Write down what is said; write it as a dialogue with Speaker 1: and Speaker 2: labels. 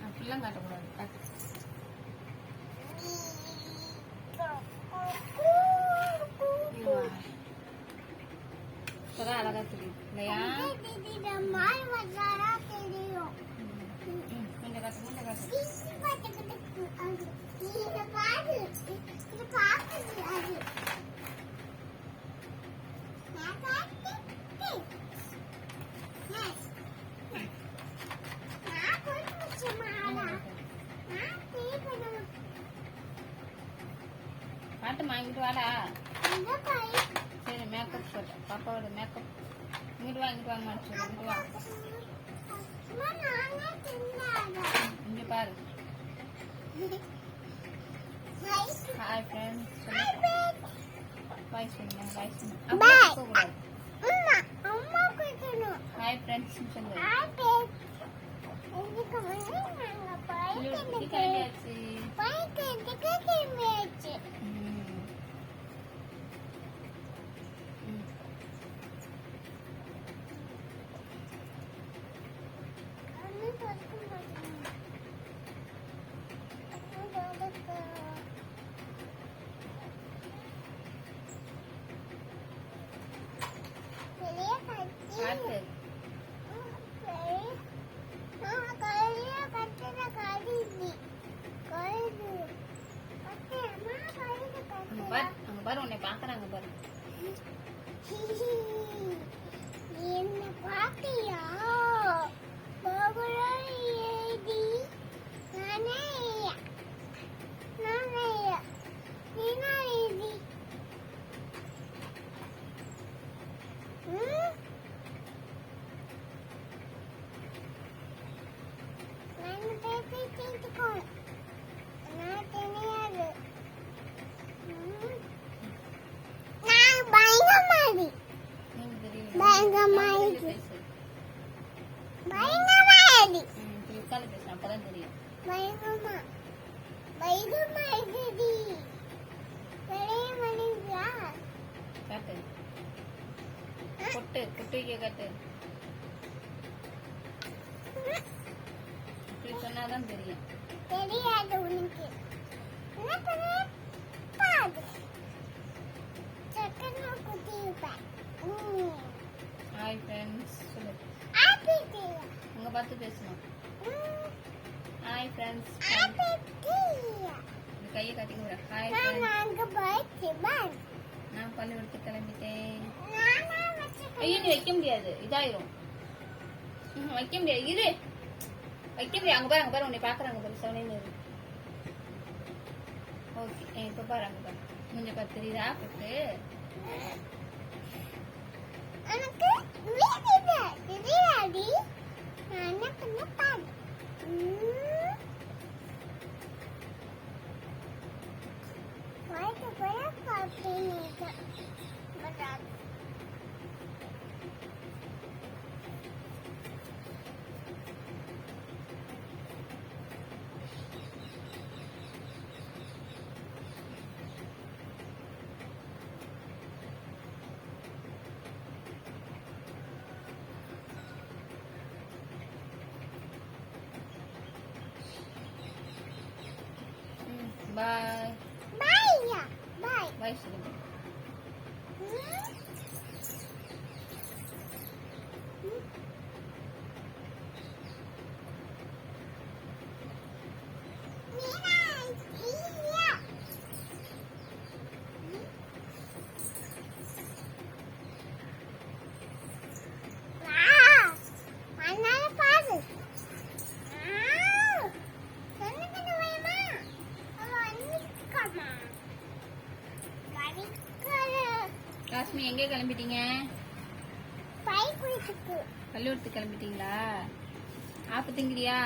Speaker 1: அப்படிலாம் காட்டக்கூடாது. இப்பதான் அழகா தெரியுது இல்லையா? பாட்டு வாங்கிட்டு வாடா. சரி மேக்கப் சொல்றேன். பாப்பாவோட மேக்கப் இங்கிட்டு வாங்க மாட்டு. இங்கிட்டு வா. இங்க பாரு. Hi friends. பாய் சொல்லுங்க. பாய் சொல்லுங்க. ஹாய் ஃப்ரெண்ட்ஸ் சொல்லுங்க. கிளம்பியாச்சு. அங்க பாரு உன்னை பாக்குறாங்க பாரு.
Speaker 2: என்ன பாத்தியா?
Speaker 1: அப்பதான் தெரியும். காட்டு பொட்டு பொட்டுக்க காட்டு. இப்படி சொன்னாதான் தெரியும்.
Speaker 2: தெரியாது உனக்கு.
Speaker 1: ஹாய் ஃப்ரெண்ட்ஸ் சொல்லு. உங்க பார்த்து பேசணும். Hi friends. கையை காட்டிங்க. Hi friends. நான் பள்ளிக்கூடத்துக்கு கிளம்பிட்டேன். ஐயோ நீ வைக்க முடியாது, இதாயிரும். வைக்க முடியாது, இரு வைக்க முடியாது. அங்க பாரு உன்னை பாக்குறாங்க பாரு. சவுனே ஓகே. இப்ப பாரு அங்க பாரு. கொஞ்சம் பார்த்து தெரியுதா பொட்டு? Bye.
Speaker 2: Bye. Bye.
Speaker 1: Bye சொல்லுங்க. காஸ்மி எங்கே கிளம்பிட்டீங்க? பள்ளிக்கூடத்துக்கு கிளம்பிட்டீங்களா? ஆப்பு திங்கிறியா?